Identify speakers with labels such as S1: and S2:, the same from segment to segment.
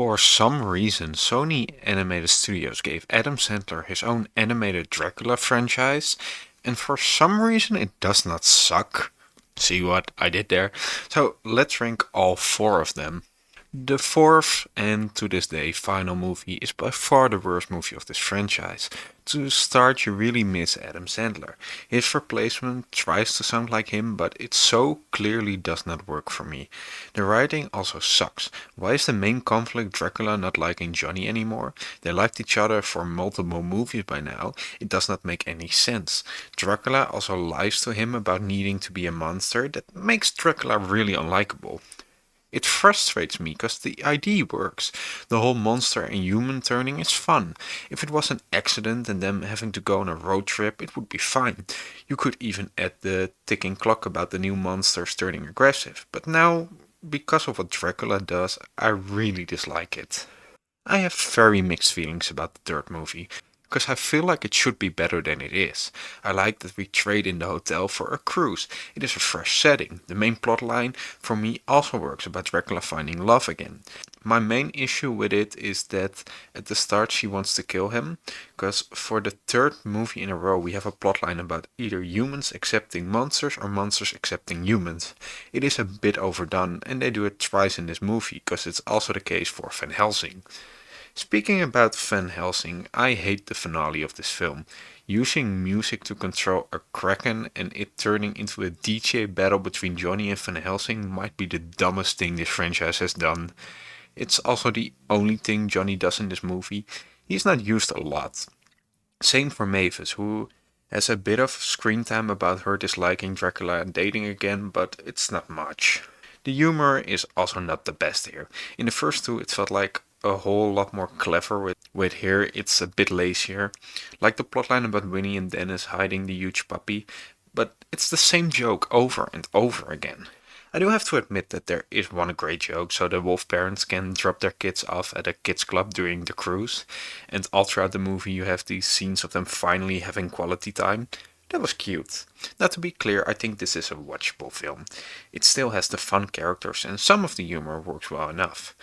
S1: For some reason, Sony Animated Studios gave Adam Sandler his own animated Dracula franchise, and for some reason it does not suck. See what I did there? So let's rank all four of them. The fourth, and to this day, final movie is by far the worst movie of this franchise. To start, you really miss Adam Sandler. His replacement tries to sound like him, but it so clearly does not work for me. The writing also sucks. Why is the main conflict Dracula not liking Johnny anymore? They liked each other for multiple movies by now. It does not make any sense. Dracula also lies to him about needing to be a monster. That makes Dracula really unlikable. It frustrates me because the idea works. The whole monster and human turning is fun. If it was an accident and them having to go on a road trip, it would be fine. You could even add the ticking clock about the new monsters turning aggressive. But now, because of what Dracula does, I really dislike it. I have very mixed feelings about the third movie, because I feel like it should be better than it is. I like that we trade in the hotel for a cruise. It is a fresh setting. The main plotline for me also works about Dracula finding love again. My main issue with it is that at the start she wants to kill him, because for the third movie in a row we have a plotline about either humans accepting monsters or monsters accepting humans. It is a bit overdone, and they do it twice in this movie, because it's also the case for Van Helsing. Speaking about Van Helsing, I hate the finale of this film. Using music to control a kraken and it turning into a DJ battle between Johnny and Van Helsing might be the dumbest thing this franchise has done. It's also the only thing Johnny does in this movie. He's not used a lot. Same for Mavis, who has a bit of screen time about her disliking Dracula and dating again, but it's not much. The humor is also not the best here. In the first two, it felt like a whole lot more clever. With here, it's a bit lazier. Like the plotline about Winnie and Dennis hiding the huge puppy, but it's the same joke over and over again. I do have to admit that there is one great joke, so the wolf parents can drop their kids off at a kids club during the cruise, and all throughout the movie you have these scenes of them finally having quality time. That was cute. Now to be clear, I think this is a watchable film. It still has the fun characters and some of the humor works well enough.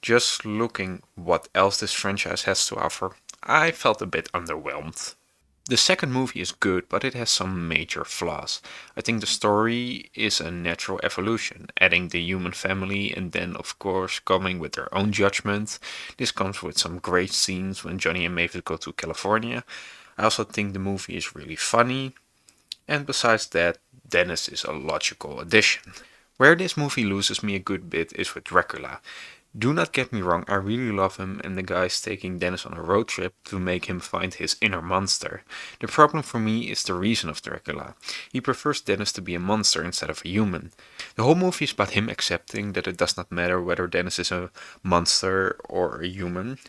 S1: Just looking what else this franchise has to offer, I felt a bit underwhelmed. The second movie is good, but it has some major flaws. I think the story is a natural evolution, adding the human family and then, of course, coming with their own judgment. This comes with some great scenes when Johnny and Mavis go to California. I also think the movie is really funny, and besides that, Dennis is a logical addition. Where this movie loses me a good bit is with Dracula. Do not get me wrong, I really love him and the guys taking Dennis on a road trip to make him find his inner monster. The problem for me is the reason of Dracula. He prefers Dennis to be a monster instead of a human. The whole movie is about him accepting that it does not matter whether Dennis is a monster or a human.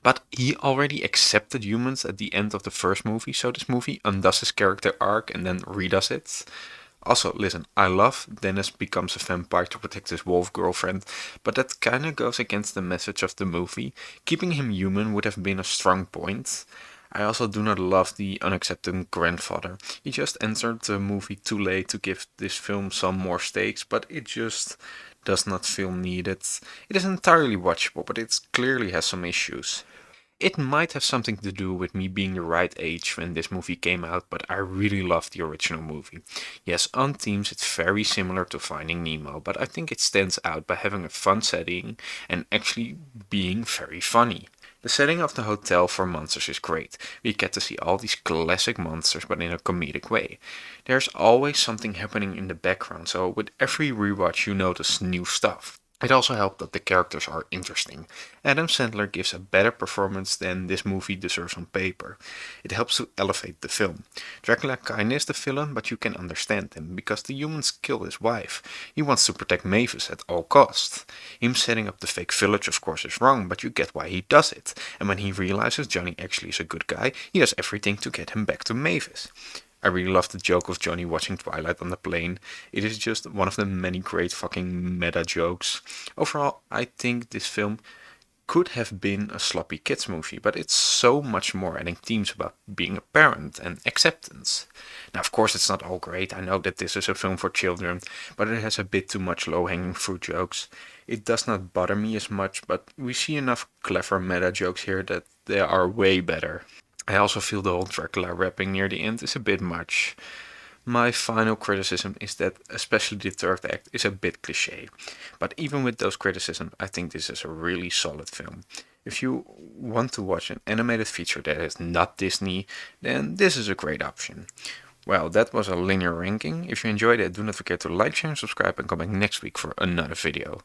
S1: But he already accepted humans at the end of the first movie, so this movie undoes his character arc and then redoes it. Also, listen, I love Dennis becomes a vampire to protect his wolf girlfriend, but that kinda goes against the message of the movie. Keeping him human would have been a strong point. I also do not love the unaccepted grandfather. He just entered the movie too late to give this film some more stakes, but it just does not feel needed. It is entirely watchable, but it clearly has some issues. It might have something to do with me being the right age when this movie came out, but I really loved the original movie. Yes, on themes it's very similar to Finding Nemo, but I think it stands out by having a fun setting and actually being very funny. The setting of the hotel for monsters is great. We get to see all these classic monsters but in a comedic way. There's always something happening in the background, so with every rewatch you notice new stuff. It also helped that the characters are interesting. Adam Sandler gives a better performance than this movie deserves on paper. It helps to elevate the film. Dracula kinda is the villain, but you can understand him, because the humans kill his wife. He wants to protect Mavis at all costs. Him setting up the fake village of course is wrong, but you get why he does it. And when he realizes Johnny actually is a good guy, he does everything to get him back to Mavis. I really love the joke of Johnny watching Twilight on the plane. It is just one of the many great fucking meta jokes. Overall, I think this film could have been a sloppy kids movie, but it's so much more, adding themes about being a parent and acceptance. Now, of course, it's not all great. I know that this is a film for children, but it has a bit too much low-hanging fruit jokes. It does not bother me as much, but we see enough clever meta jokes here that they are way better. I also feel the whole Dracula rapping near the end is a bit much. My final criticism is that especially the third act is a bit cliche. But even with those criticisms, I think this is a really solid film. If you want to watch an animated feature that is not Disney, then this is a great option. Well, that was a linear ranking. If you enjoyed it, do not forget to like, share, and subscribe, and come back next week for another video.